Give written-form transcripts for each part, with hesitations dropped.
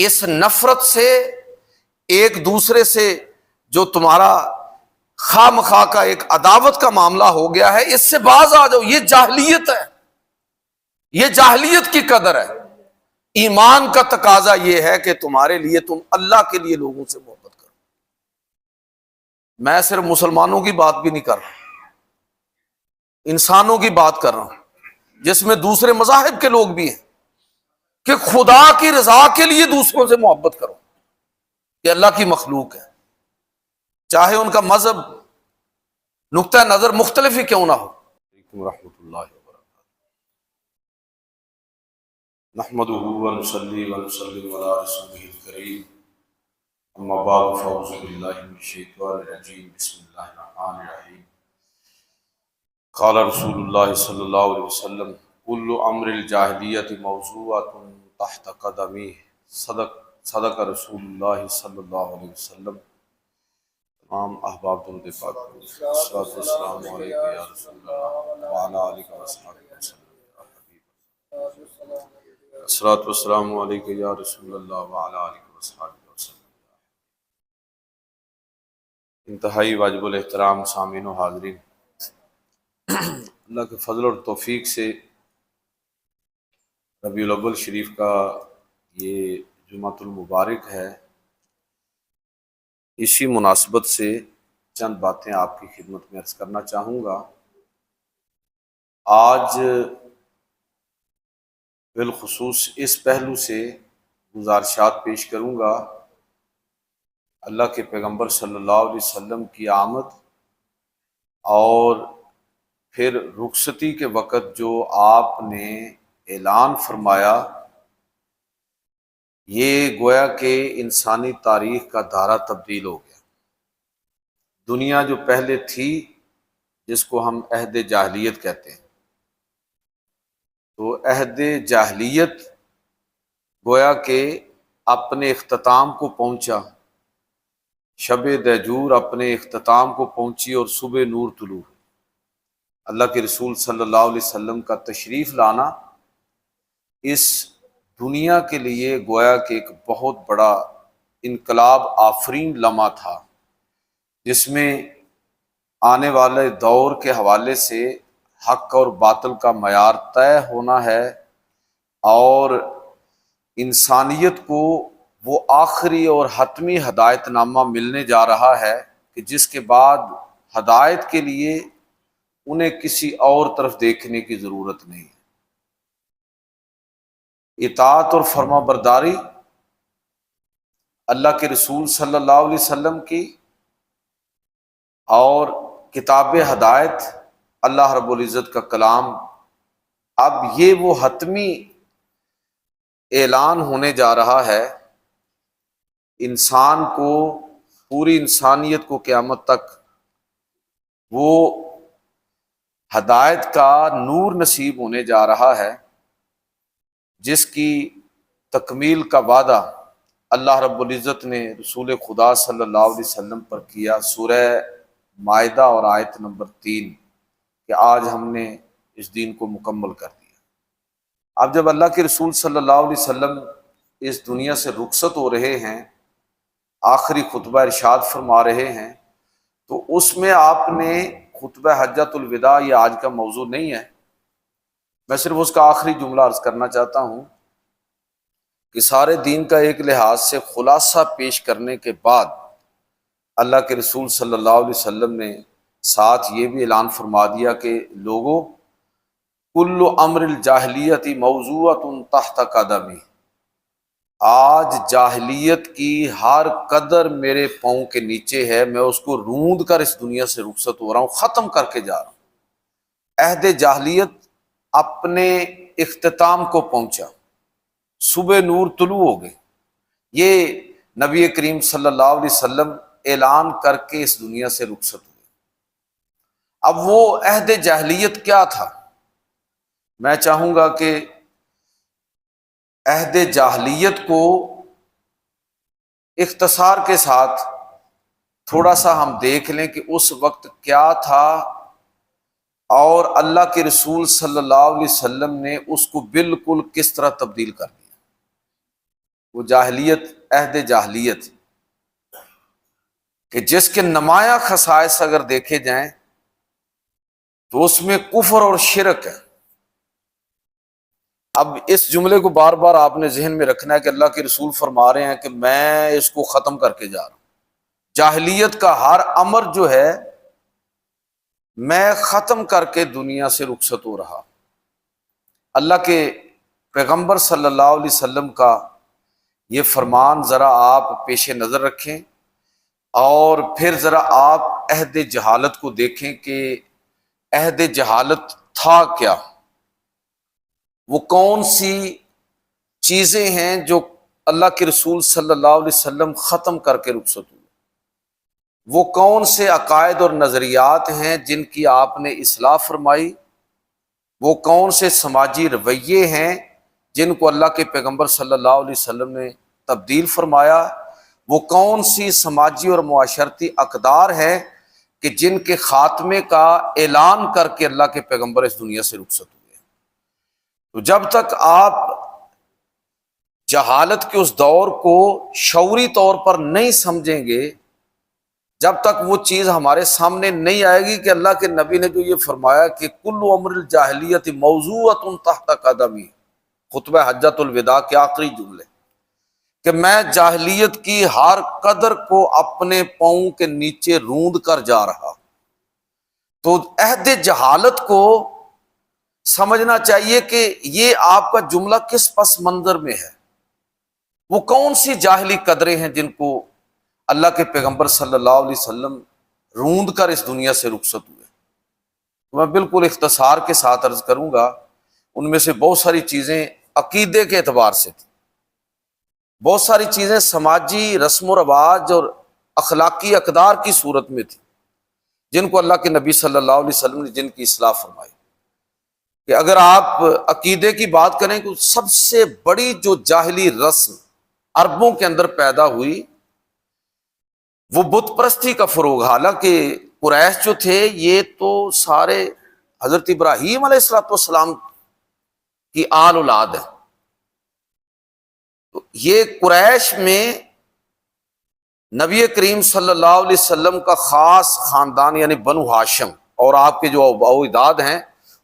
اس نفرت سے، ایک دوسرے سے جو تمہارا خواہ مخواہ کا ایک عداوت کا معاملہ ہو گیا ہے، اس سے باز آ جاؤ۔ یہ جاہلیت ہے، یہ جاہلیت کی قدر ہے۔ ایمان کا تقاضا یہ ہے کہ تمہارے لیے، تم اللہ کے لیے لوگوں سے محبت کرو۔ میں صرف مسلمانوں کی بات بھی نہیں کر رہا، انسانوں کی بات کر رہا ہوں، جس میں دوسرے مذاہب کے لوگ بھی ہیں، کہ خدا کی رضا کے لیے دوسروں سے محبت کرو۔ یہ اللہ کی مخلوق ہے، چاہے ان کا مذہب نقطہ نظر مختلف ہی کیوں نہ ہو۔ علیکم ورحمۃ اللہ وبرکاتہ۔ نحمدہ ونصلی ونسلم علی رسولہ الکریم، اما بعد فاعوذ باللہ من الشیطان الرجیم، بسم اللہ الرحمن الرحیم۔ قال رسول اللہ صلی اللہ علیہ وسلم کل امر الجاہلیت موضوعۃ تحت قدمی، صدق رسول اللہ صلی اللہ علیہ وسلم۔ تمام احباب درود پاک، الصلوۃ والسلام علیکہ یا رسول اللہ وعلی آلہ وصحبہ وسلم یا حبیب، الصلوۃ والسلام علیکہ یا رسول اللہ وعلی آلہ وصحبہ وسلم۔ انتہائی واجب الاحترام سامعین و حاضرین، اللہ کے فضل اور توفیق سے ربیع الاول شریف کا یہ جمعۃ المبارک ہے۔ اسی مناسبت سے چند باتیں آپ کی خدمت میں عرض کرنا چاہوں گا۔ آج بالخصوص اس پہلو سے گزارشات پیش کروں گا۔ اللہ کے پیغمبر صلی اللہ علیہ وسلم کی آمد اور پھر رخصتی کے وقت جو آپ نے اعلان فرمایا، یہ گویا کہ انسانی تاریخ کا دھارا تبدیل ہو گیا۔ دنیا جو پہلے تھی، جس کو ہم عہد جاہلیت کہتے ہیں، تو عہد جاہلیت گویا کہ اپنے اختتام کو پہنچا، شب دہجور اپنے اختتام کو پہنچی اور صبح نور طلوع۔ اللہ کے رسول صلی اللہ علیہ وسلم کا تشریف لانا اس دنیا کے لیے گویا کہ ایک بہت بڑا انقلاب آفرین لمحہ تھا، جس میں آنے والے دور کے حوالے سے حق اور باطل کا معیار طے ہونا ہے، اور انسانیت کو وہ آخری اور حتمی ہدایت نامہ ملنے جا رہا ہے کہ جس کے بعد ہدایت کے لیے انہیں کسی اور طرف دیکھنے کی ضرورت نہیں ہے۔ اطاعت اور فرما برداری اللہ کے رسول صلی اللہ علیہ وسلم کی اور کتاب ہدایت اللہ رب العزت کا کلام، اب یہ وہ حتمی اعلان ہونے جا رہا ہے۔ انسان کو، پوری انسانیت کو قیامت تک وہ ہدایت کا نور نصیب ہونے جا رہا ہے، جس کی تکمیل کا وعدہ اللہ رب العزت نے رسول خدا صلی اللہ علیہ وسلم پر کیا، سورہ مائدہ اور آیت نمبر 3، کہ آج ہم نے اس دین کو مکمل کر دیا۔ اب جب اللہ کے رسول صلی اللہ علیہ وسلم اس دنیا سے رخصت ہو رہے ہیں، آخری خطبہ ارشاد فرما رہے ہیں، تو اس میں آپ نے خطبہ حجۃ الوداع، یہ آج کا موضوع نہیں ہے، میں صرف اس کا آخری جملہ عرض کرنا چاہتا ہوں کہ سارے دین کا ایک لحاظ سے خلاصہ پیش کرنے کے بعد اللہ کے رسول صلی اللہ علیہ وسلم نے ساتھ یہ بھی اعلان فرما دیا کہ لوگوں، کل امر الجاہلیت موضوعۃ تحت قدمی، آج جاہلیت کی ہر قدر میرے پاؤں کے نیچے ہے، میں اس کو روند کر اس دنیا سے رخصت ہو رہا ہوں، ختم کر کے جا رہا ہوں۔ عہد جاہلیت اپنے اختتام کو پہنچا، صبح نور طلوع ہو گئے۔ یہ نبی کریم صلی اللہ علیہ وسلم اعلان کر کے اس دنیا سے رخصت ہوئے۔ اب وہ عہد جاہلیت کیا تھا؟ میں چاہوں گا کہ عہد جاہلیت کو اختصار کے ساتھ تھوڑا سا ہم دیکھ لیں کہ اس وقت کیا تھا، اور اللہ کے رسول صلی اللہ علیہ وسلم نے اس کو بالکل کس طرح تبدیل کر دیا۔ وہ جاہلیت، عہد جاہلیت، کہ جس کے نمایاں خصائص اگر دیکھے جائیں تو اس میں کفر اور شرک ہے۔ اب اس جملے کو بار بار آپ نے ذہن میں رکھنا ہے کہ اللہ کے رسول فرما رہے ہیں کہ میں اس کو ختم کر کے جا رہا ہوں۔ جاہلیت کا ہر امر جو ہے میں ختم کر کے دنیا سے رخصت ہو رہا۔ اللہ کے پیغمبر صلی اللہ علیہ وسلم کا یہ فرمان ذرا آپ پیش نظر رکھیں، اور پھر ذرا آپ عہد جہالت کو دیکھیں کہ عہد جہالت تھا کیا، وہ کون سی چیزیں ہیں جو اللہ کے رسول صلی اللہ علیہ وسلم ختم کر کے رخصت ہوئے، وہ کون سے عقائد اور نظریات ہیں جن کی آپ نے اصلاح فرمائی، وہ کون سے سماجی رویے ہیں جن کو اللہ کے پیغمبر صلی اللہ علیہ وسلم نے تبدیل فرمایا، وہ کون سی سماجی اور معاشرتی اقدار ہیں کہ جن کے خاتمے کا اعلان کر کے اللہ کے پیغمبر اس دنیا سے رخصت ہوئے۔ تو جب تک آپ جہالت کے اس دور کو شعوری طور پر نہیں سمجھیں گے، جب تک وہ چیز ہمارے سامنے نہیں آئے گی کہ اللہ کے نبی نے جو یہ فرمایا کہ کل امر الجاہلیت موضوعۃ تحت قدمی، خطبہ حجۃ الوداع کے آخری جملے، کہ میں جاہلیت کی ہر قدر کو اپنے پاؤں کے نیچے روند کر جا رہا۔ تو عہد جہالت کو سمجھنا چاہیے کہ یہ آپ کا جملہ کس پس منظر میں ہے، وہ کون سی جاہلی قدریں ہیں جن کو اللہ کے پیغمبر صلی اللہ علیہ وسلم روند کر اس دنیا سے رخصت ہوئے۔ میں بالکل اختصار کے ساتھ عرض کروں گا، ان میں سے بہت ساری چیزیں عقیدے کے اعتبار سے تھی، بہت ساری چیزیں سماجی رسم و رواج اور اخلاقی اقدار کی صورت میں تھی جن کو اللہ کے نبی صلی اللہ علیہ وسلم نے جن کی اصلاح فرمائی۔ کہ اگر آپ عقیدے کی بات کریں تو سب سے بڑی جو جاہلی رسم عربوں کے اندر پیدا ہوئی وہ بت پرستی کا فروغ۔ حالانکہ قریش جو تھے یہ تو سارے حضرت ابراہیم علیہ السلام کی آل اولاد ہے، تو یہ قریش میں نبی کریم صلی اللہ علیہ وسلم کا خاص خاندان یعنی بنو ہاشم اور آپ کے جو آباء و اجداد ہیں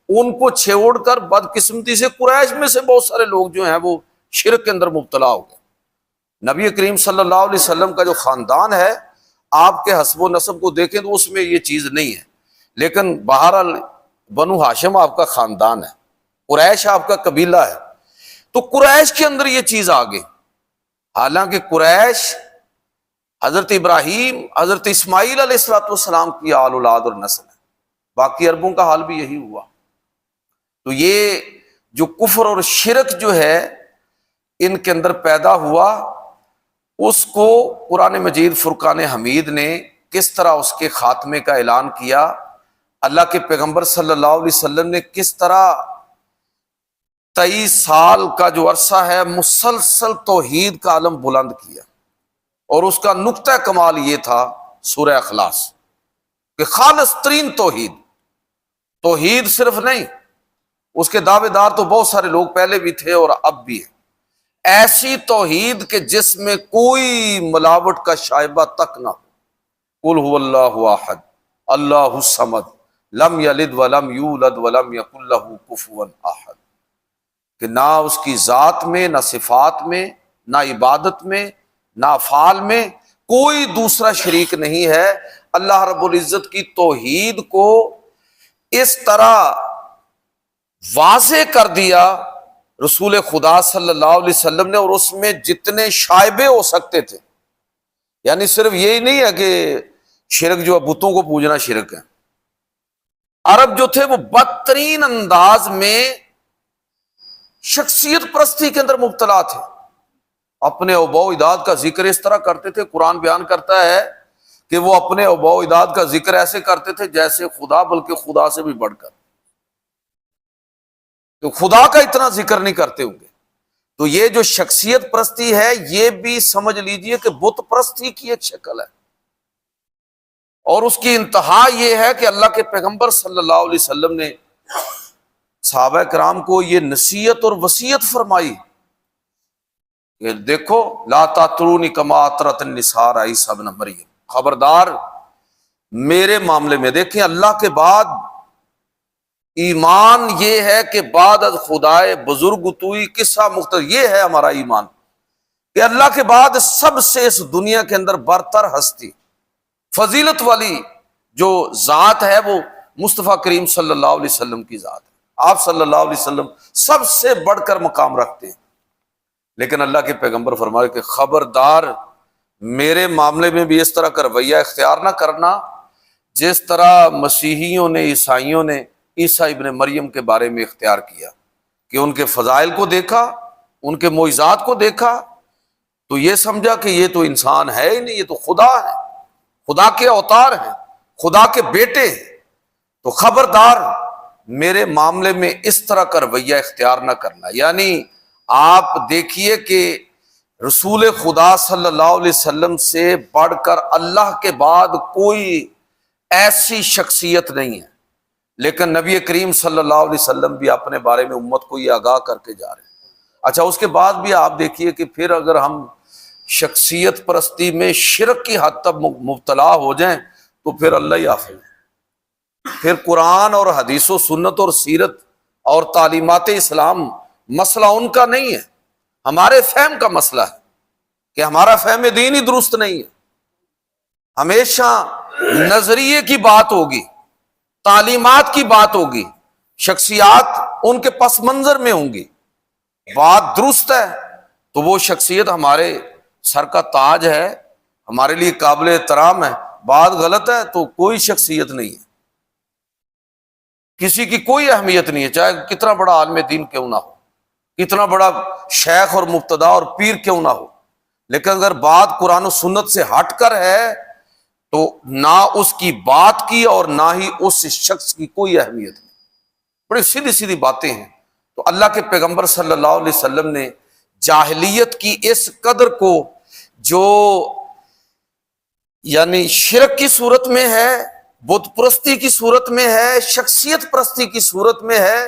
ان کو چھوڑ کر بدقسمتی سے قریش میں سے بہت سارے لوگ جو ہیں وہ شرک کے اندر مبتلا ہو گئے۔ نبی کریم صلی اللہ علیہ وسلم کا جو خاندان ہے آپ کے حسب و نسب کو دیکھیں تو اس میں یہ چیز نہیں ہے، لیکن بہرحال بنو ہاشم آپ کا خاندان ہے، قریش آپ کا قبیلہ ہے، تو قریش کے اندر یہ چیز آ گئی۔ حالانکہ قریش حضرت ابراہیم حضرت اسماعیل علیہ السلام کی آل اولاد اور نسل ہے، باقی عربوں کا حال بھی یہی ہوا۔ تو یہ جو کفر اور شرک جو ہے ان کے اندر پیدا ہوا، اس کو قرآن مجید فرقان حمید نے کس طرح اس کے خاتمے کا اعلان کیا، اللہ کے پیغمبر صلی اللہ علیہ وسلم نے کس طرح 23 سال کا جو عرصہ ہے مسلسل توحید کا علم بلند کیا، اور اس کا نقطہ کمال یہ تھا سورہ اخلاص کہ خالص ترین توحید صرف نہیں، اس کے دعوے دار تو بہت سارے لوگ پہلے بھی تھے اور اب بھی ہیں، ایسی توحید کہ جس میں کوئی ملاوٹ کا شائبہ تک نہ ہو۔ قل هو اللہ احد اللہ الصمد لم یلد ولم یولد ولم یکن له کفوا احد، کہ نہ اس کی ذات میں، نہ صفات میں، نہ عبادت میں، نہ افعال میں کوئی دوسرا شریک نہیں ہے۔ اللہ رب العزت کی توحید کو اس طرح واضح کر دیا رسول خدا صلی اللہ علیہ وسلم نے، اور اس میں جتنے شائبے ہو سکتے تھے، یعنی صرف یہی نہیں ہے کہ شرک جو بتوں کو پوجنا شرک ہے، عرب جو تھے وہ بدترین انداز میں شخصیت پرستی کے اندر مبتلا تھے، اپنے آباء و اجداد کا ذکر اس طرح کرتے تھے، قرآن بیان کرتا ہے کہ وہ اپنے آباء و اجداد کا ذکر ایسے کرتے تھے جیسے خدا، بلکہ خدا سے بھی بڑھ کر، تو خدا کا اتنا ذکر نہیں کرتے ہوں گے۔ تو یہ جو شخصیت پرستی ہے یہ بھی سمجھ لیجئے کہ بت پرستی کی ایک شکل ہے، اور اس کی انتہا یہ ہے کہ اللہ کے پیغمبر صلی اللہ علیہ وسلم نے صحابہ کرام کو یہ نصیحت اور وصیت فرمائی کہ دیکھو لا تطرونی کما اطرت النساء عیسی ابن مریم، خبردار میرے معاملے میں، دیکھیں اللہ کے بعد ایمان یہ ہے کہ بعد از خدائے بزرگ توئی قصہ مختصر، یہ ہے ہمارا ایمان کہ اللہ کے بعد سب سے اس دنیا کے اندر برتر ہستی فضیلت والی جو ذات ہے وہ مصطفیٰ کریم صلی اللہ علیہ وسلم کی ذات ہے۔ آپ صلی اللہ علیہ وسلم سب سے بڑھ کر مقام رکھتے ہیں، لیکن اللہ کے پیغمبر فرمائے کہ خبردار میرے معاملے میں بھی اس طرح کا رویہ اختیار نہ کرنا جس طرح مسیحیوں نے، عیسائیوں نے عیسیٰ ابن مریم کے بارے میں اختیار کیا، کہ ان کے فضائل کو دیکھا، ان کے معجزات کو دیکھا تو یہ سمجھا کہ یہ تو انسان ہے ہی نہیں، یہ تو خدا ہے، خدا کے اوتار ہیں، خدا کے بیٹے ہیں۔ تو خبردار میرے معاملے میں اس طرح کا رویہ اختیار نہ کرنا۔ یعنی آپ دیکھیے کہ رسول خدا صلی اللہ علیہ وسلم سے بڑھ کر اللہ کے بعد کوئی ایسی شخصیت نہیں ہے، لیکن نبی کریم صلی اللہ علیہ وسلم بھی اپنے بارے میں امت کو یہ آگاہ کر کے جا رہے ہیں۔ اچھا، اس کے بعد بھی آپ دیکھیے کہ پھر اگر ہم شخصیت پرستی میں شرک کی حد تک مبتلا ہو جائیں تو پھر اللہ ہی حافظ ہے، پھر قرآن اور حدیث و سنت اور سیرت اور تعلیمات اسلام مسئلہ ان کا نہیں ہے، ہمارے فہم کا مسئلہ ہے کہ ہمارا فہم دین ہی درست نہیں ہے۔ ہمیشہ نظریے کی بات ہوگی، تعلیمات کی بات ہوگی، شخصیات ان کے پس منظر میں ہوں گی، بات درست ہے تو وہ شخصیت ہمارے سر کا تاج ہے، ہمارے لیے قابل احترام ہے، بات غلط ہے تو کوئی شخصیت نہیں ہے، کسی کی کوئی اہمیت نہیں ہے، چاہے کتنا بڑا عالم دین کیوں نہ ہو، کتنا بڑا شیخ اور مبتدا اور پیر کیوں نہ ہو، لیکن اگر بات قرآن و سنت سے ہٹ کر ہے تو نہ اس کی بات کی اور نہ ہی اس شخص کی کوئی اہمیت نہیں۔ بڑی سیدھی سیدھی باتیں ہیں۔ تو اللہ کے پیغمبر صلی اللہ علیہ وسلم نے جاہلیت کی اس قدر کو جو یعنی شرک کی صورت میں ہے، بت پرستی کی صورت میں ہے، شخصیت پرستی کی صورت میں ہے،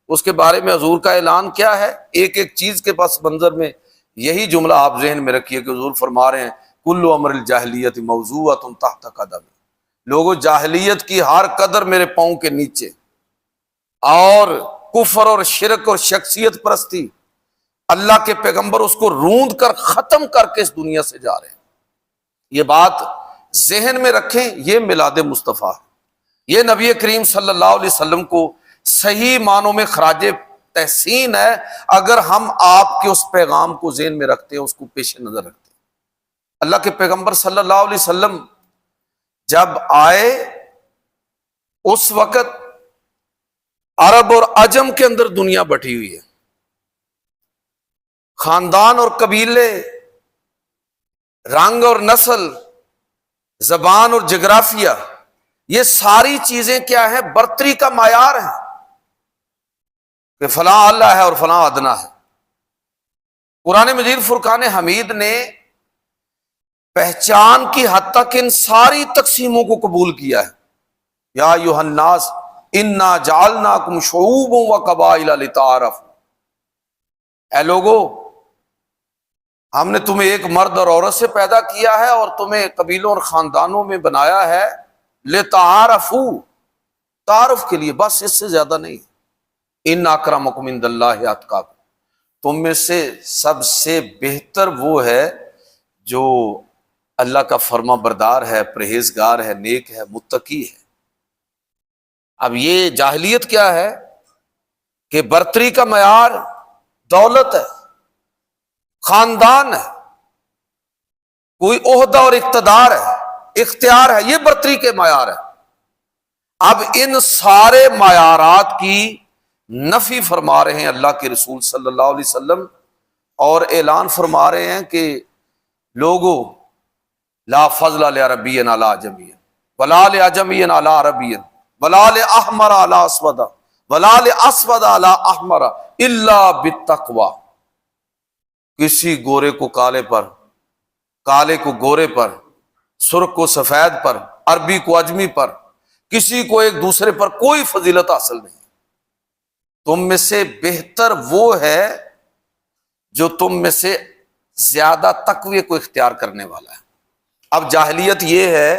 اس کے بارے میں حضور کا اعلان کیا ہے؟ ایک ایک چیز کے پس منظر میں یہی جملہ آپ ذہن میں رکھیے کہ حضور فرما رہے ہیں کل امر الجاہلیت موضوعۃ تحت قدم، لوگوں جاہلیت کی ہر قدر میرے پاؤں کے نیچے، اور کفر اور شرک اور شخصیت پرستی اللہ کے پیغمبر اس کو روند کر ختم کر کے اس دنیا سے جا رہے ہیں۔ یہ بات ذہن میں رکھیں، یہ میلاد مصطفیٰ، یہ نبی کریم صلی اللہ علیہ وسلم کو صحیح معنوں میں خراج تحسین ہے اگر ہم آپ کے اس پیغام کو ذہن میں رکھتے ہیں، اس کو پیش نظر رکھتے ہیں۔ اللہ کے پیغمبر صلی اللہ علیہ وسلم جب آئے اس وقت عرب اور عجم کے اندر دنیا بٹی ہوئی ہے، خاندان اور قبیلے، رنگ اور نسل، زبان اور جغرافیہ، یہ ساری چیزیں کیا ہے؟ برتری کا معیار ہے کہ فلاں اللہ ہے اور فلاں ادنا ہے۔ قرآن مجید فرقان حمید نے پہچان کی حد تک ان ساری تقسیموں کو قبول کیا ہے۔ یا ایھا الناس انا جعلناکم شعوبا وقبائل لتعارفوا، اے لوگو ہم نے تمہیں ایک مرد اور عورت سے پیدا کیا ہے اور تمہیں قبیلوں اور خاندانوں میں بنایا ہے لتعارفوا، تعارف کے لیے، بس اس سے زیادہ نہیں۔ ان اکرمکم عند اللہ اتقاکم، تم میں سے سب سے بہتر وہ ہے جو اللہ کا فرما بردار ہے، پرہیزگار ہے، نیک ہے، متقی ہے۔ اب یہ جاہلیت کیا ہے کہ برتری کا معیار دولت ہے، خاندان ہے، کوئی عہدہ اور اقتدار ہے، اختیار ہے، یہ برتری کے معیار ہے۔ اب ان سارے معیارات کی نفی فرما رہے ہیں اللہ کے رسول صلی اللہ علیہ وسلم، اور اعلان فرما رہے ہیں کہ لوگوں لا فضل لعربی علی عجمی ولا لعجمی علی عربی ولا لأحمر علی اسود ولا لأسود علی احمر الا بالتقوی، کسی گورے کو کالے پر، کالے کو گورے پر، سرخ کو سفید پر، عربی کو اجمی پر، کسی کو ایک دوسرے پر کوئی فضیلت حاصل نہیں۔ تم میں سے بہتر وہ ہے جو تم میں سے زیادہ تقوی کو اختیار کرنے والا ہے۔ اب جاہلیت یہ ہے،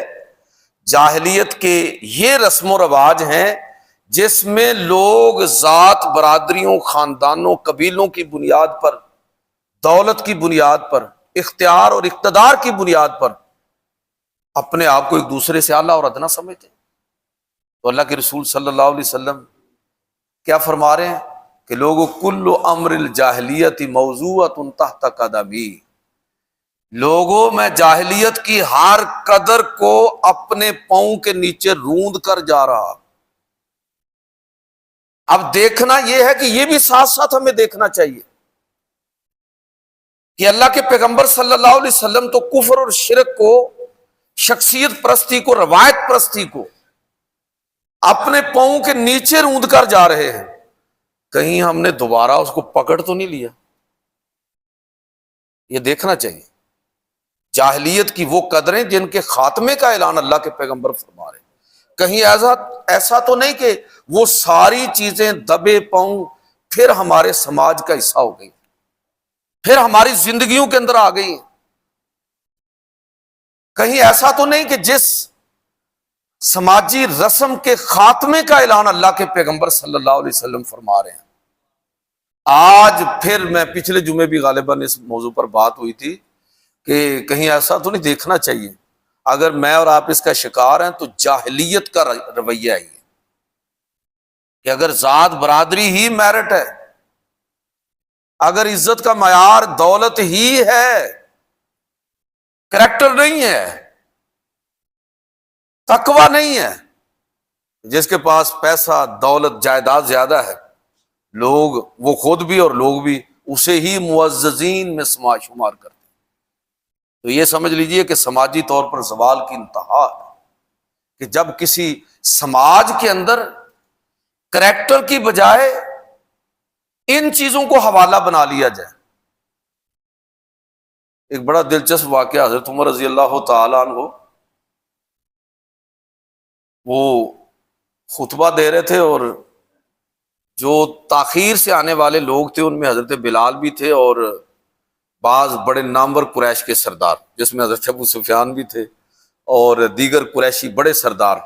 جاہلیت کے یہ رسم و رواج ہیں جس میں لوگ ذات، برادریوں، خاندانوں، قبیلوں کی بنیاد پر، دولت کی بنیاد پر، اختیار اور اقتدار کی بنیاد پر اپنے آپ کو ایک دوسرے سے اعلیٰ اور ادنا سمجھتے ہیں۔ تو اللہ کے رسول صلی اللہ علیہ وسلم کیا فرما رہے ہیں کہ لوگوں کل امر الجاہلیت موضوعۃ تحت قدمی، لوگوں میں جاہلیت کی ہر قدر کو اپنے پاؤں کے نیچے روند کر جا رہا۔ اب دیکھنا یہ ہے کہ یہ بھی ساتھ ساتھ ہمیں دیکھنا چاہیے کہ اللہ کے پیغمبر صلی اللہ علیہ وسلم تو کفر اور شرک کو، شخصیت پرستی کو، روایت پرستی کو اپنے پاؤں کے نیچے روند کر جا رہے ہیں، کہیں ہم نے دوبارہ اس کو پکڑ تو نہیں لیا؟ یہ دیکھنا چاہیے۔ جاہلیت کی وہ قدریں جن کے خاتمے کا اعلان اللہ کے پیغمبر فرما رہے ہیں، کہیں ایسا تو نہیں کہ وہ ساری چیزیں دبے پاؤں پھر ہمارے سماج کا حصہ ہو گئی، پھر ہماری زندگیوں کے اندر آ گئی ہیں۔ کہیں ایسا تو نہیں کہ جس سماجی رسم کے خاتمے کا اعلان اللہ کے پیغمبر صلی اللہ علیہ وسلم فرما رہے ہیں، آج پھر میں پچھلے جمعے بھی غالباً اس موضوع پر بات ہوئی تھی کہ کہیں ایسا تو نہیں دیکھنا چاہیے اگر میں اور آپ اس کا شکار ہیں تو جاہلیت کا رویہ ہے کہ اگر ذات برادری ہی میرٹ ہے، اگر عزت کا معیار دولت ہی ہے، کریکٹر نہیں ہے، تقوی نہیں ہے، جس کے پاس پیسہ، دولت، جائیداد زیادہ ہے، لوگ، وہ خود بھی اور لوگ بھی اسے ہی معززین میں شمار کرتے ہیں۔ تو یہ سمجھ لیجئے کہ سماجی طور پر زوال کی انتہا ہے کہ جب کسی سماج کے اندر کریکٹر کی بجائے ان چیزوں کو حوالہ بنا لیا جائے۔ ایک بڑا دلچسپ واقعہ، حضرت عمر رضی اللہ تعالیٰ عنہ وہ خطبہ دے رہے تھے، اور جو تاخیر سے آنے والے لوگ تھے ان میں حضرت بلال بھی تھے اور بعض بڑے نامور قریش کے سردار، جس میں حضرت ابو سفیان بھی تھے اور دیگر قریشی بڑے سردار۔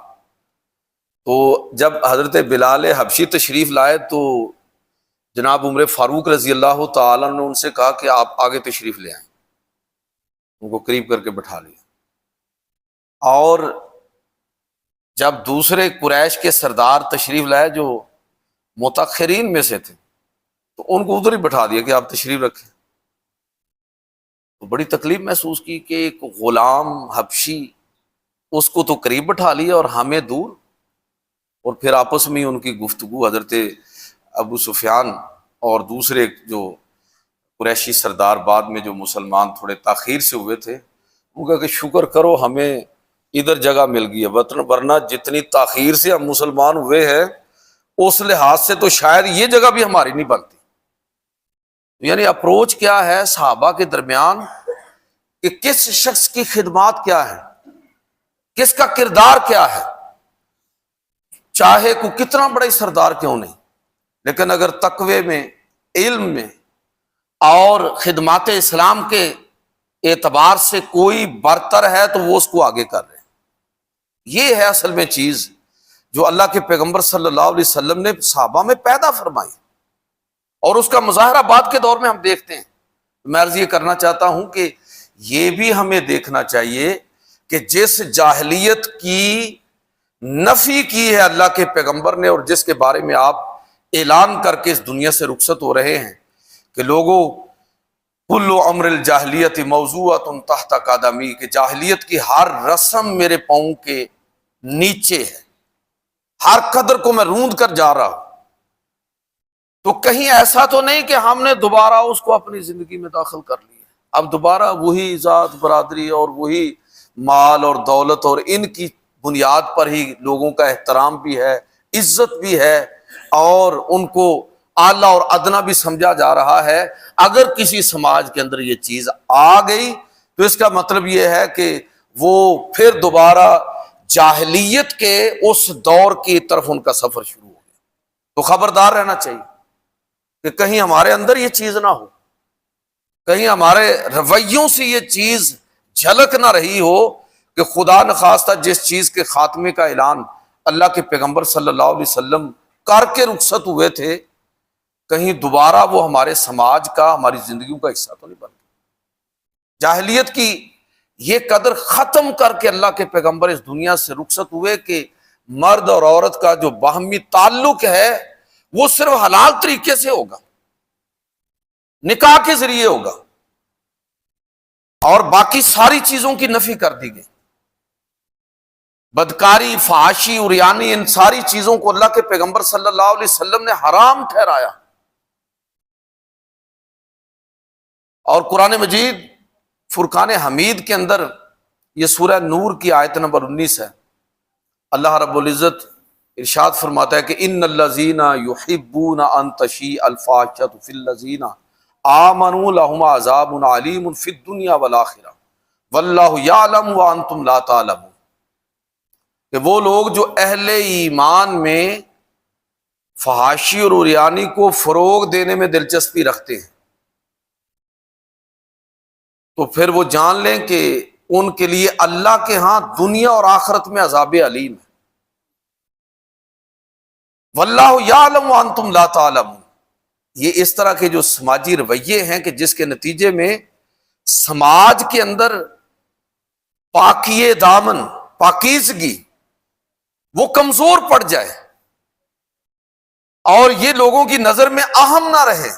تو جب حضرت بلال حبشی تشریف لائے تو جناب عمر فاروق رضی اللہ تعالیٰ نے ان سے کہا کہ آپ آگے تشریف لے آئیں، ان کو قریب کر کے بٹھا لیا۔ اور جب دوسرے قریش کے سردار تشریف لائے جو متاخرین میں سے تھے تو ان کو ادھر ہی بٹھا دیا کہ آپ تشریف رکھیں۔ تو بڑی تکلیف محسوس کی کہ ایک غلام حبشی، اس کو تو قریب بٹھا لیا اور ہمیں دور، اور پھر آپس میں ان کی گفتگو حضرت ابو سفیان اور دوسرے جو قریشی سردار بعد میں جو مسلمان تھوڑے تاخیر سے ہوئے تھے، وہ کہا کہ شکر کرو ہمیں ادھر جگہ مل گئی ہے، ورنہ جتنی تاخیر سے ہم مسلمان ہوئے ہیں اس لحاظ سے تو شاید یہ جگہ بھی ہماری نہیں بنتی۔ یعنی اپروچ کیا ہے صحابہ کے درمیان کہ کس شخص کی خدمات کیا ہے، کس کا کردار کیا ہے، چاہے کو کتنا بڑا ہی سردار کیوں نہیں، لیکن اگر تقوی میں، علم میں اور خدمات اسلام کے اعتبار سے کوئی برتر ہے تو وہ اس کو آگے کر رہے ہیں۔ یہ ہے اصل میں چیز جو اللہ کے پیغمبر صلی اللہ علیہ وسلم نے صحابہ میں پیدا فرمائی، اور اس کا مظاہرہ بعد کے دور میں ہم دیکھتے ہیں۔ میں عرض یہ کرنا چاہتا ہوں کہ یہ بھی ہمیں دیکھنا چاہیے کہ جس جاہلیت کی نفی کی ہے اللہ کے پیغمبر نے، اور جس کے بارے میں آپ اعلان کر کے اس دنیا سے رخصت ہو رہے ہیں کہ لوگوں کل امر الجاہلیت موضوعۃ تحت قدمی، کہ جاہلیت کی ہر رسم میرے پاؤں کے نیچے ہے، ہر قدر کو میں روند کر جا رہا ہوں۔ تو کہیں ایسا تو نہیں کہ ہم نے دوبارہ اس کو اپنی زندگی میں داخل کر لیا، اب دوبارہ وہی ذات برادری اور وہی مال اور دولت اور ان کی بنیاد پر ہی لوگوں کا احترام بھی ہے، عزت بھی ہے، اور ان کو اعلیٰ اور ادنا بھی سمجھا جا رہا ہے۔ اگر کسی سماج کے اندر یہ چیز آ گئی تو اس کا مطلب یہ ہے کہ وہ پھر دوبارہ جاہلیت کے اس دور کی طرف ان کا سفر شروع ہو گیا۔ تو خبردار رہنا چاہیے کہ کہیں ہمارے اندر یہ چیز نہ ہو کہیں ہمارے رویوں سے یہ چیز جھلک نہ رہی ہو کہ خدا نخواستہ جس چیز کے خاتمے کا اعلان اللہ کے پیغمبر صلی اللہ علیہ وسلم کر کے رخصت ہوئے تھے، کہیں دوبارہ وہ ہمارے سماج کا، ہماری زندگیوں کا حصہ تو نہیں بن گیا۔ جاہلیت کی یہ قدر ختم کر کے اللہ کے پیغمبر اس دنیا سے رخصت ہوئے کہ مرد اور عورت کا جو باہمی تعلق ہے وہ صرف حلال طریقے سے ہوگا، نکاح کے ذریعے ہوگا، اور باقی ساری چیزوں کی نفی کر دی گئی۔ بدکاری، فحاشی، عریانی، ان ساری چیزوں کو اللہ کے پیغمبر صلی اللہ علیہ وسلم نے حرام ٹھہرایا۔ اور قرآن مجید فرقان حمید کے اندر یہ سورہ نور کی آیت نمبر 19 ہے، اللہ رب العزت ارشاد فرماتا ہے کہ ان الذین یحبون ان تشیع الفاحشۃ فی الذین آمنوا لهم عذاب علیم فی الدنیا والآخرہ واللہ یعلم وانتم لا تعلمون، کہ وہ لوگ جو اہل ایمان میں فحاشی اور عریانی کو فروغ دینے میں دلچسپی رکھتے ہیں، تو پھر وہ جان لیں کہ ان کے لیے اللہ کے ہاں دنیا اور آخرت میں عذاب علیم ہے۔ واللہ یعلم وانتم لا تعلمون، یہ اس طرح کے جو سماجی رویے ہیں کہ جس کے نتیجے میں سماج کے اندر پاکی دامن، پاکیزگی وہ کمزور پڑ جائے اور یہ لوگوں کی نظر میں اہم نہ رہے،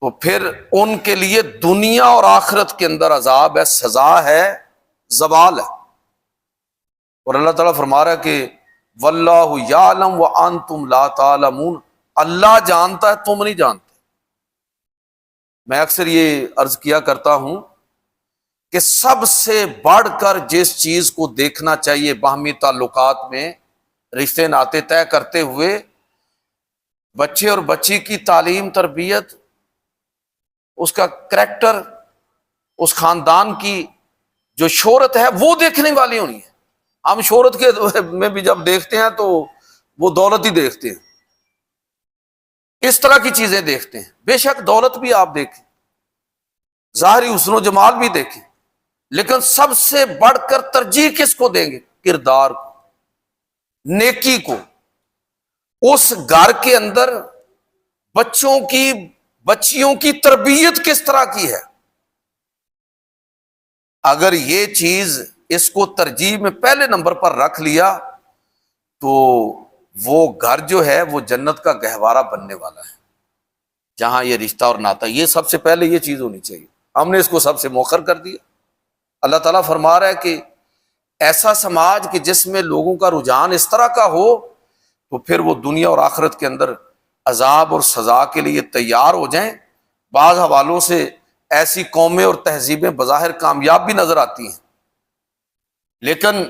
تو پھر ان کے لیے دنیا اور آخرت کے اندر عذاب ہے، سزا ہے، زوال ہے۔ اور اللہ تعالیٰ فرما رہا ہے کہ واللہ یعلم وانتم لا تعلمون، اللہ جانتا ہے، تم نہیں جانتے۔ میں اکثر یہ عرض کیا کرتا ہوں کہ سب سے بڑھ کر جس چیز کو دیکھنا چاہیے باہمی تعلقات میں رشتے ناطے طے کرتے ہوئے، بچے اور بچی کی تعلیم، تربیت، اس کا کریکٹر، اس خاندان کی جو شہرت ہے وہ دیکھنے والی ہونی ہے۔ ہم شہرت کے میں بھی جب دیکھتے ہیں تو وہ دولت ہی دیکھتے ہیں، اس طرح کی چیزیں دیکھتے ہیں۔ بے شک دولت بھی آپ دیکھیں، ظاہری حسن و جمال بھی دیکھیں، لیکن سب سے بڑھ کر ترجیح کس کو دیں گے؟ کردار کو، نیکی کو۔ اس گھر کے اندر بچیوں کی تربیت کس طرح کی ہے، اگر یہ چیز اس کو ترجیح میں پہلے نمبر پر رکھ لیا تو وہ گھر جو ہے وہ جنت کا گہوارہ بننے والا ہے، جہاں یہ رشتہ اور ناتا، یہ سب سے پہلے یہ چیز ہونی چاہیے۔ ہم نے اس کو سب سے مؤخر کر دیا۔ اللہ تعالیٰ فرما رہا ہے کہ ایسا سماج کہ جس میں لوگوں کا رجحان اس طرح کا ہو تو پھر وہ دنیا اور آخرت کے اندر عذاب اور سزا کے لیے تیار ہو جائیں۔ بعض حوالوں سے ایسی قومیں اور تہذیبیں بظاہر کامیاب بھی نظر آتی ہیں، لیکن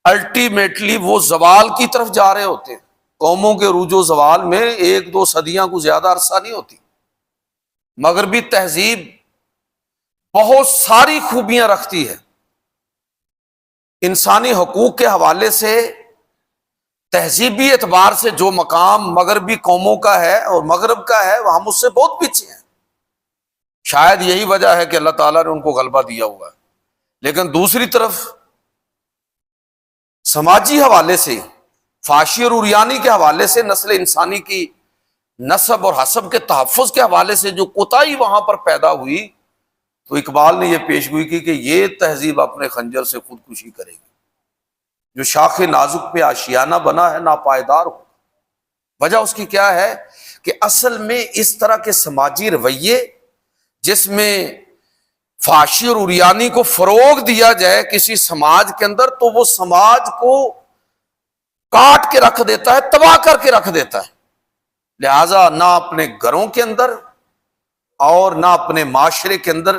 الٹیمیٹلی وہ زوال کی طرف جا رہے ہوتے ہیں۔ قوموں کے عروج و زوال میں 1-2 صدیاں کو زیادہ عرصہ نہیں ہوتی۔ مغربی تہذیب بہت ساری خوبیاں رکھتی ہے، انسانی حقوق کے حوالے سے، تہذیبی اعتبار سے جو مقام مغربی قوموں کا ہے اور مغرب کا ہے وہ ہم اس سے بہت پیچھے ہیں۔ شاید یہی وجہ ہے کہ اللہ تعالیٰ نے ان کو غلبہ دیا ہوا ہے۔ لیکن دوسری طرف سماجی حوالے سے، فحاشی اور عریانی کے حوالے سے، نسل انسانی کی نسب اور حسب کے تحفظ کے حوالے سے جو کوتاہی وہاں پر پیدا ہوئی، تو اقبال نے یہ پیشگوئی کی کہ یہ تہذیب اپنے خنجر سے خودکشی کرے گی۔ جو شاخ نازک پہ آشیانہ بنا ہے ناپائیدار ہو۔ وجہ اس کی کیا ہے کہ اصل میں اس طرح کے سماجی رویے جس میں فحاشی اور عریانی کو فروغ دیا جائے کسی سماج کے اندر، تو وہ سماج کو کاٹ کے رکھ دیتا ہے، تباہ کر کے رکھ دیتا ہے۔ لہذا نہ اپنے گھروں کے اندر اور نہ اپنے معاشرے کے اندر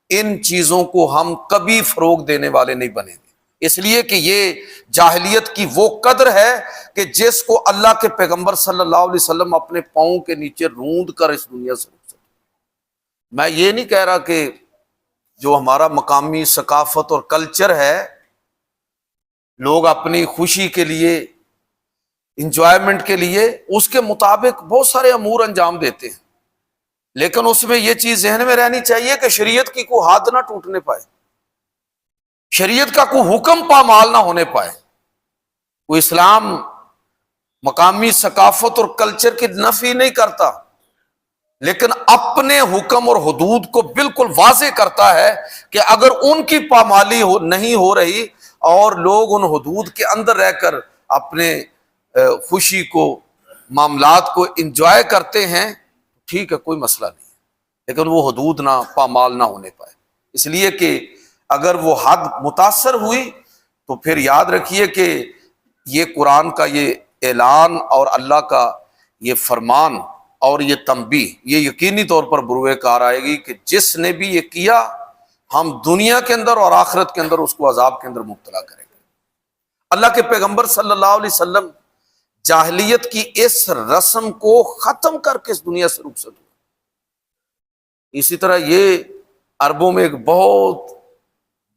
ان چیزوں کو ہم کبھی فروغ دینے والے نہیں بنیں گے، اس لیے کہ یہ جاہلیت کی وہ قدر ہے کہ جس کو اللہ کے پیغمبر صلی اللہ علیہ وسلم اپنے پاؤں کے نیچے روند کر اس دنیا سے رخصت۔ میں یہ نہیں کہہ رہا کہ جو ہمارا مقامی ثقافت اور کلچر ہے، لوگ اپنی خوشی کے لیے، انجوائمنٹ کے لیے اس کے مطابق بہت سارے امور انجام دیتے ہیں، لیکن اس میں یہ چیز ذہن میں رہنی چاہیے کہ شریعت کی کوئی حد نہ ٹوٹنے پائے، شریعت کا کوئی حکم پامال نہ ہونے پائے۔ کوئی اسلام مقامی ثقافت اور کلچر کی نفی نہیں کرتا، لیکن اپنے حکم اور حدود کو بالکل واضح کرتا ہے کہ اگر ان کی پامالی نہیں ہو رہی اور لوگ ان حدود کے اندر رہ کر اپنے خوشی کو، معاملات کو انجوائے کرتے ہیں، ٹھیک ہے، کوئی مسئلہ نہیں، لیکن وہ حدود نہ پامال نہ ہونے پائے۔ اس لیے کہ اگر وہ حد متاثر ہوئی تو پھر یاد رکھیے کہ یہ قرآن کا یہ اعلان اور اللہ کا یہ فرمان اور یہ تنبیہ، یہ یقینی طور پر بروئے کار آئے گی کہ جس نے بھی یہ کیا، ہم دنیا کے اندر اور آخرت کے اندر اس کو عذاب کے اندر مبتلا کریں گے۔ اللہ کے پیغمبر صلی اللہ علیہ وسلم جاہلیت کی اس رسم کو ختم کر کے اس دنیا سے رخصت ہوئے۔ اسی طرح یہ عربوں میں ایک بہت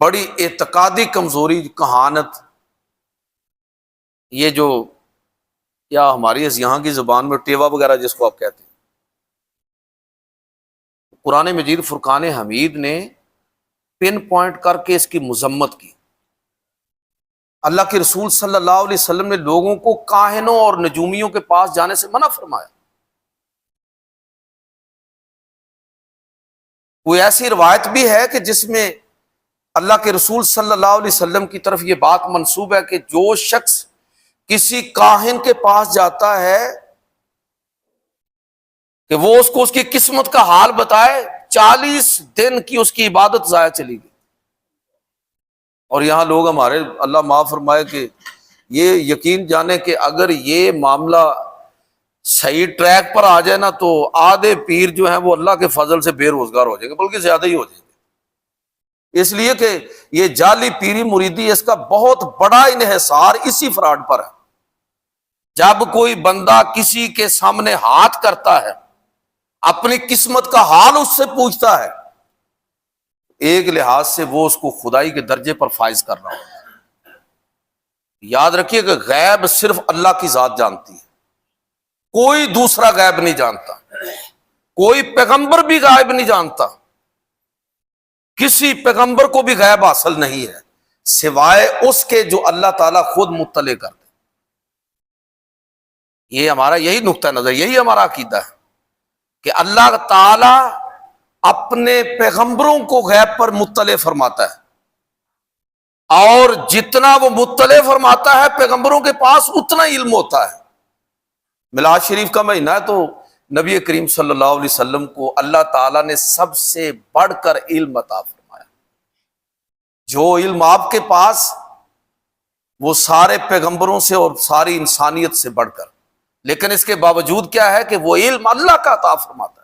بڑی اعتقادی کمزوری، کہانت، یہ جو یا ہماری یہاں کی زبان میں ٹیوا وغیرہ جس کو آپ کہتے ہیں، قرآن مجید فرقان حمید نے پن پوائنٹ کر کے اس کی مذمت کی۔ اللہ کے رسول صلی اللہ علیہ وسلم نے لوگوں کو کاہنوں اور نجومیوں کے پاس جانے سے منع فرمایا۔ کوئی ایسی روایت بھی ہے کہ جس میں اللہ کے رسول صلی اللہ علیہ وسلم کی طرف یہ بات منسوب ہے کہ جو شخص کسی کاہن کے پاس جاتا ہے کہ وہ اس کو اس کی قسمت کا حال بتائے، 40 دن کی اس کی عبادت ضائع چلی گئی۔ اور یہاں لوگ ہمارے، اللہ معاف فرمائے، کہ یہ یقین جانے کہ اگر یہ معاملہ صحیح ٹریک پر آ جائے نا تو آدھے پیر جو ہیں وہ اللہ کے فضل سے بے روزگار ہو جائیں گے، بلکہ زیادہ ہی ہو جائیں گے۔ اس لیے کہ یہ جعلی پیری مریدی، اس کا بہت بڑا انحصار اسی فراڈ پر ہے۔ جب کوئی بندہ کسی کے سامنے ہاتھ کرتا ہے، اپنی قسمت کا حال اس سے پوچھتا ہے، ایک لحاظ سے وہ اس کو خدائی کے درجے پر فائز کر رہا ہے۔ یاد رکھیے کہ غیب صرف اللہ کی ذات جانتی ہے، کوئی دوسرا غیب نہیں جانتا، کوئی پیغمبر بھی غیب نہیں جانتا، کسی پیغمبر کو بھی غیب حاصل نہیں ہے سوائے اس کے جو اللہ تعالیٰ خود مطلع کر دے۔ یہ ہمارا یہی نقطہ نظر، یہی ہمارا عقیدہ ہے کہ اللہ تعالیٰ اپنے پیغمبروں کو غیب پر مطلع فرماتا ہے، اور جتنا وہ مطلع فرماتا ہے پیغمبروں کے پاس اتنا علم ہوتا ہے۔ میلاد شریف کا مہینہ ہے تو نبی کریم صلی اللہ علیہ وسلم کو اللہ تعالیٰ نے سب سے بڑھ کر علم عطا فرمایا۔ جو علم آپ کے پاس، وہ سارے پیغمبروں سے اور ساری انسانیت سے بڑھ کر، لیکن اس کے باوجود کیا ہے کہ وہ علم اللہ کا عطا فرماتا ہے۔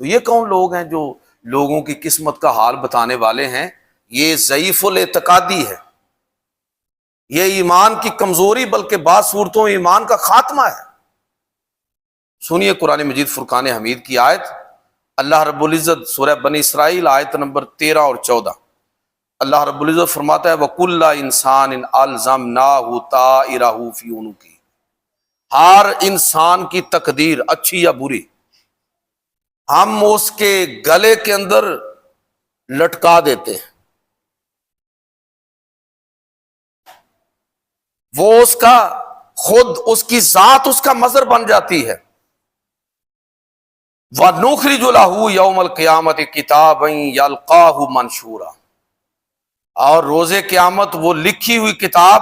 تو یہ کون لوگ ہیں جو لوگوں کی قسمت کا حال بتانے والے ہیں؟ یہ ضعیف الاعتقادی ہے، یہ ایمان کی کمزوری بلکہ بعض صورتوں میں ایمان کا خاتمہ ہے۔ سنیے قرآن مجید فرقان حمید کی آیت، اللہ رب العزت سورہ بنی اسرائیل آیت نمبر 13 اور 14، اللہ رب العزت فرماتا ہے وَكُلَّ إِنسَانٍ أَلْزَمْنَاهُ طَائِرَهُ فِي عُنُقِهِ، ہر انسان کی تقدیر اچھی یا بری ہم اس کے گلے کے اندر لٹکا دیتے ہیں، وہ اس کا خود، اس کی ذات اس کا مظہر بن جاتی ہے۔ وَنُخْرِجُ لَهُ يَوْمَ الْقِيَامَةِ كِتَابًا يَلْقَاهُ مَنشُورًا، اور روز قیامت وہ لکھی ہوئی کتاب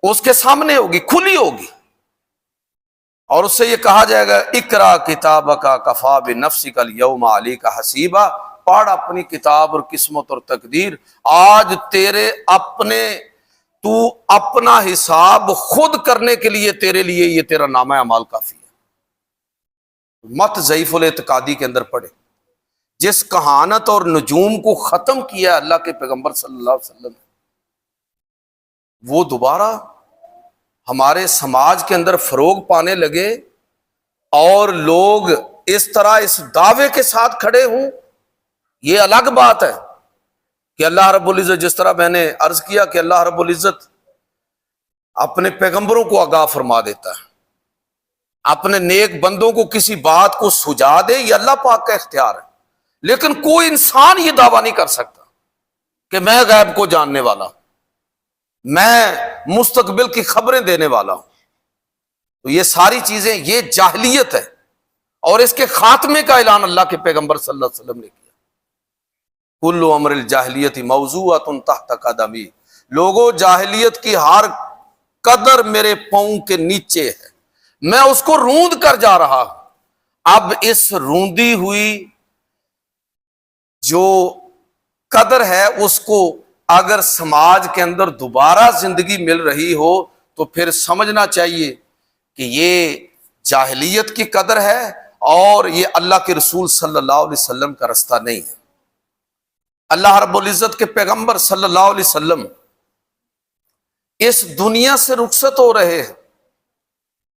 اس کے سامنے ہوگی، کھلی ہوگی، اور اس سے یہ کہا جائے گا اقرا کتابک کفی بنفسک اليوم علیک حسیبا، پڑھ اپنی کتاب اور قسمت اور تقدیر، آج تیرے اپنے، تو اپنا حساب خود کرنے کے لیے تیرے لیے یہ تیرا نامہ اعمال کافی ہے۔ مت ضعیف الاعتقادی کے اندر پڑھے۔ جس کہانت اور نجوم کو ختم کیا اللہ کے پیغمبر صلی اللہ علیہ وسلم، وہ دوبارہ ہمارے سماج کے اندر فروغ پانے لگے اور لوگ اس طرح اس دعوے کے ساتھ کھڑے ہوں، یہ الگ بات ہے کہ اللہ رب العزت، جس طرح میں نے عرض کیا کہ اللہ رب العزت اپنے پیغمبروں کو آگاہ فرما دیتا ہے، اپنے نیک بندوں کو کسی بات کو سجا دے، یہ اللہ پاک کا اختیار ہے، لیکن کوئی انسان یہ دعویٰ نہیں کر سکتا کہ میں غیب کو جاننے والا ہوں، میں مستقبل کی خبریں دینے والا ہوں۔ تو یہ ساری چیزیں، یہ جاہلیت ہے، اور اس کے خاتمے کا اعلان اللہ کے پیغمبر صلی اللہ علیہ وسلم نے کیا۔ کل امر الجاہلیت موضوعۃ تحت قدمی، لوگوں جاہلیت کی ہر قدر میرے پاؤں کے نیچے ہے، میں اس کو روند کر جا رہا ہوں۔ اب اس روندی ہوئی جو قدر ہے اس کو اگر سماج کے اندر دوبارہ زندگی مل رہی ہو تو پھر سمجھنا چاہیے کہ یہ جاہلیت کی قدر ہے، اور یہ اللہ کے رسول صلی اللہ علیہ وسلم کا رستہ نہیں ہے۔ اللہ رب العزت کے پیغمبر صلی اللہ علیہ وسلم اس دنیا سے رخصت ہو رہے ہیں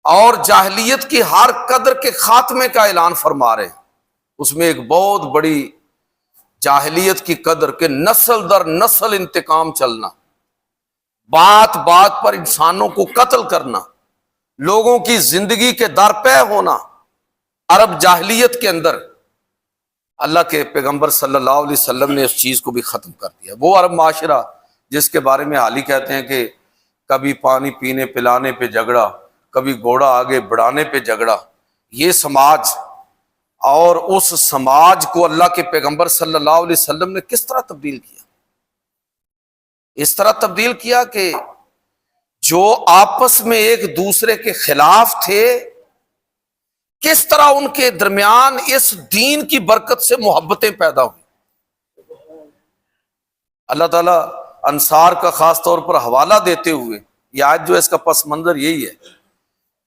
اور جاہلیت کی ہر قدر کے خاتمے کا اعلان فرما رہے ہیں۔ اس میں ایک بہت بڑی جاہلیت کی قدر کہ نسل در نسل انتقام چلنا، بات بات پر انسانوں کو قتل کرنا، لوگوں کی زندگی کے درپے ہونا، عرب جاہلیت کے اندر اللہ کے پیغمبر صلی اللہ علیہ وسلم نے اس چیز کو بھی ختم کر دیا۔ وہ عرب معاشرہ جس کے بارے میں حالی کہتے ہیں کہ کبھی پانی پینے پلانے پہ جھگڑا، کبھی گھوڑا آگے بڑھانے پہ جھگڑا، یہ سماج، اور اس سماج کو اللہ کے پیغمبر صلی اللہ علیہ وسلم نے کس طرح تبدیل کیا؟ اس طرح تبدیل کیا کہ جو آپس میں ایک دوسرے کے خلاف تھے، کس طرح ان کے درمیان اس دین کی برکت سے محبتیں پیدا ہوئی۔ اللہ تعالیٰ انصار کا خاص طور پر حوالہ دیتے ہوئے، یہ آیت جو ہے اس کا پس منظر یہی ہے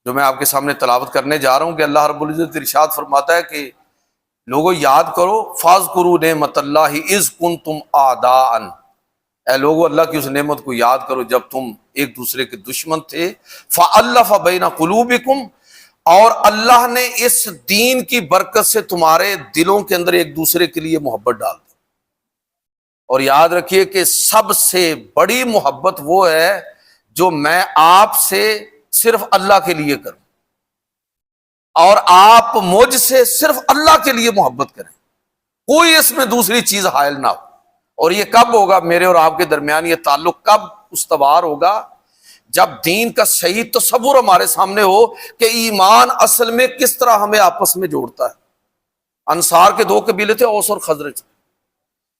جو میں آپ کے سامنے تلاوت کرنے جا رہا ہوں، کہ اللہ رب العزت ارشاد فرماتا ہے کہ لوگوں یاد کرو، فاذکروا نعمت اللہ اذ کنتم اعداء، اے لوگوں اللہ کی اس نعمت کو یاد کرو جب تم ایک دوسرے کے دشمن تھے، فألف بین قلوبکم، اور اللہ نے اس دین کی برکت سے تمہارے دلوں کے اندر ایک دوسرے کے لیے محبت ڈال دی۔ اور یاد رکھیے کہ سب سے بڑی محبت وہ ہے جو میں آپ سے صرف اللہ کے لیے کروں، اور آپ مجھ سے صرف اللہ کے لیے محبت کریں، کوئی اس میں دوسری چیز حائل نہ ہو۔ اور یہ کب ہوگا میرے اور آپ کے درمیان یہ تعلق کب استوار ہوگا؟ جب دین کا صحیح تصور ہمارے سامنے ہو کہ ایمان اصل میں کس طرح ہمیں آپس میں جوڑتا ہے۔ انصار کے دو قبیلے تھے، اوس اور خزرج،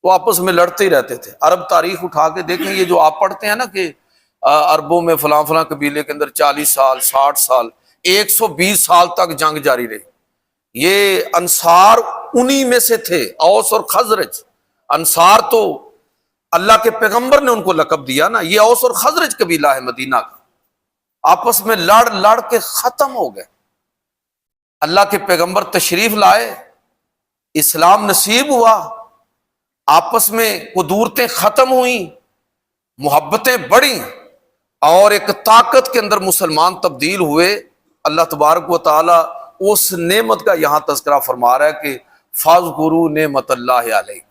وہ آپس میں لڑتے ہی رہتے تھے۔ عرب تاریخ اٹھا کے دیکھیں، یہ جو آپ پڑھتے ہیں نا کہ عربوں میں فلاں فلاں قبیلے کے اندر 40 سال 60 سال 120 سال تک جنگ جاری رہی، یہ انصار انہی میں سے تھے، اوس اور خزرج۔ انصار تو اللہ کے پیغمبر نے ان کو لقب دیا نا، یہ اوس اور خزرج قبیلہ ہے مدینہ کا، آپس میں لڑ لڑ کے ختم ہو گئے۔ اللہ کے پیغمبر تشریف لائے، اسلام نصیب ہوا، آپس میں قدورتیں ختم ہوئیں، محبتیں بڑھیں، اور ایک طاقت کے اندر مسلمان تبدیل ہوئے۔ اللہ تبارک و تعالی اس نعمت کا یہاں تذکرہ فرما رہا ہے کہ فاذکروا نعمت اللہ علیکم،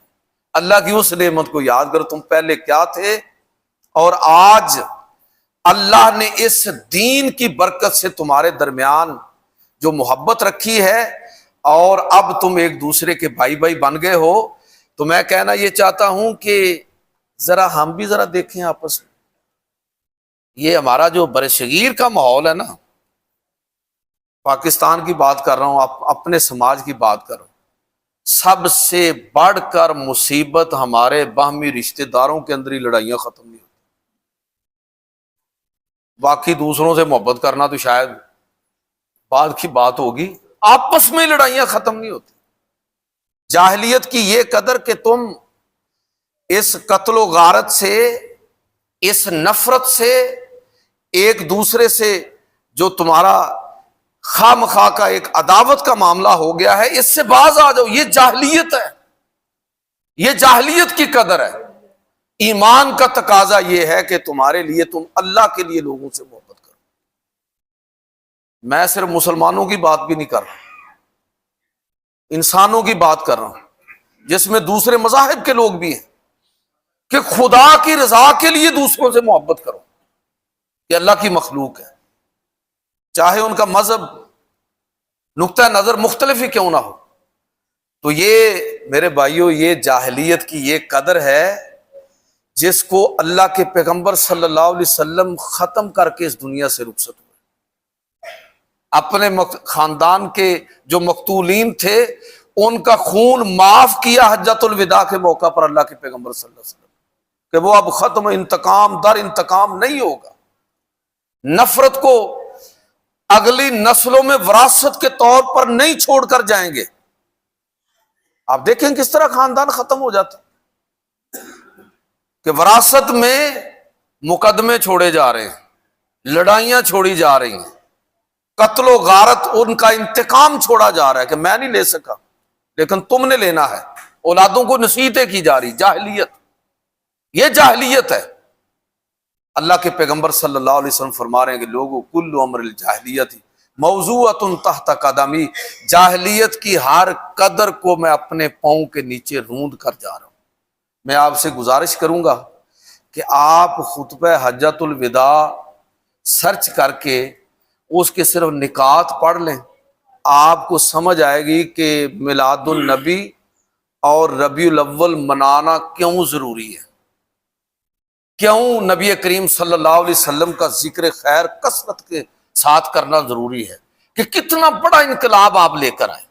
اللہ کی اس نعمت کو یاد کرو، تم پہلے کیا تھے، اور آج اللہ نے اس دین کی برکت سے تمہارے درمیان جو محبت رکھی ہے، اور اب تم ایک دوسرے کے بھائی بھائی بن گئے ہو۔ تو میں کہنا یہ چاہتا ہوں کہ ذرا ہم بھی ذرا دیکھیں آپس میں، یہ ہمارا جو برصغیر کا ماحول ہے نا، پاکستان کی بات کر رہا ہوں، اپنے سماج کی بات کر رہا ہوں، سب سے بڑھ کر مصیبت ہمارے باہمی رشتہ داروں کے اندر ہی لڑائیاں ختم نہیں ہوتی۔ باقی دوسروں سے محبت کرنا تو شاید بعد کی بات ہوگی، آپس میں لڑائیاں ختم نہیں ہوتی۔ جاہلیت کی یہ قدر کہ تم اس قتل و غارت سے، اس نفرت سے، ایک دوسرے سے جو تمہارا خواہ مخواہ کا ایک عداوت کا معاملہ ہو گیا ہے، اس سے باز آ جاؤ۔ یہ جاہلیت ہے، یہ جاہلیت کی قدر ہے۔ ایمان کا تقاضا یہ ہے کہ تمہارے لیے تم اللہ کے لیے لوگوں سے محبت کرو۔ میں صرف مسلمانوں کی بات بھی نہیں کر رہا، انسانوں کی بات کر رہا ہوں، جس میں دوسرے مذاہب کے لوگ بھی ہیں، کہ خدا کی رضا کے لیے دوسروں سے محبت کرو، کہ اللہ کی مخلوق ہے، چاہے ان کا مذہب نقطہ نظر مختلف ہی کیوں نہ ہو۔ تو یہ میرے بھائیوں، یہ جاہلیت کی یہ قدر ہے جس کو اللہ کے پیغمبر صلی اللہ علیہ وسلم ختم کر کے اس دنیا سے رخصت ہوئے۔ اپنے خاندان کے جو مقتولین تھے ان کا خون معاف کیا حجۃ الوداع کے موقع پر اللہ کے پیغمبر صلی اللہ علیہ وسلم، کہ وہ اب ختم، انتقام در انتقام نہیں ہوگا۔ نفرت کو اگلی نسلوں میں وراثت کے طور پر نہیں چھوڑ کر جائیں گے۔ آپ دیکھیں کس طرح خاندان ختم ہو جاتے کہ وراثت میں مقدمے چھوڑے جا رہے ہیں، لڑائیاں چھوڑی جا رہی ہیں، قتل و غارت، ان کا انتقام چھوڑا جا رہا ہے کہ میں نہیں لے سکا لیکن تم نے لینا ہے، اولادوں کو نصیحتیں کی جا رہی۔ جاہلیت، یہ جاہلیت ہے۔ اللہ کے پیغمبر صلی اللہ علیہ وسلم فرما رہے ہیں کہ لوگوں کل امر الجاہلیت موضوعۃ تحت قدمی، جاہلیت کی ہر قدر کو میں اپنے پاؤں کے نیچے روند کر جا رہا ہوں۔ میں آپ سے گزارش کروں گا کہ آپ خطبہ حجۃ الوداع سرچ کر کے اس کے صرف نکات پڑھ لیں، آپ کو سمجھ آئے گی کہ میلاد النبی اور ربیع الاول منانا کیوں ضروری ہے، کیوں نبی کریم صلی اللہ علیہ وسلم کا ذکر خیر کثرت کے ساتھ کرنا ضروری ہے، کہ کتنا بڑا انقلاب آپ لے کر آئے،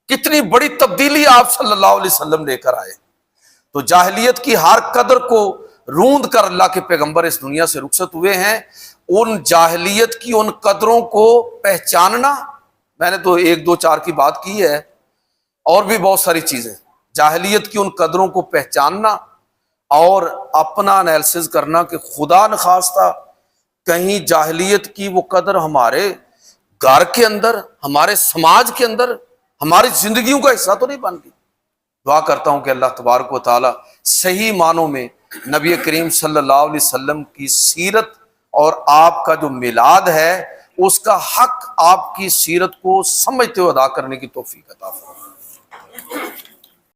کتنی بڑی تبدیلی آپ صلی اللہ علیہ وسلم لے کر آئے۔ تو جاہلیت کی ہر قدر کو روند کر اللہ کے پیغمبر اس دنیا سے رخصت ہوئے ہیں۔ ان جاہلیت کی ان قدروں کو پہچاننا، میں نے تو ایک دو چار کی بات کی ہے، اور بھی بہت ساری چیزیں، جاہلیت کی ان قدروں کو پہچاننا اور اپنا انالیسز کرنا کہ خدا نخواستہ کہیں جاہلیت کی وہ قدر ہمارے گھر کے اندر، ہمارے سماج کے اندر، ہماری زندگیوں کا حصہ تو نہیں بن گئی۔ دعا کرتا ہوں کہ اللہ تبارک و تعالی صحیح معنوں میں نبی کریم صلی اللہ علیہ وسلم کی سیرت اور آپ کا جو میلاد ہے اس کا حق آپ کی سیرت کو سمجھتے ہوئے ادا کرنے کی توفیق عطا فرمائے۔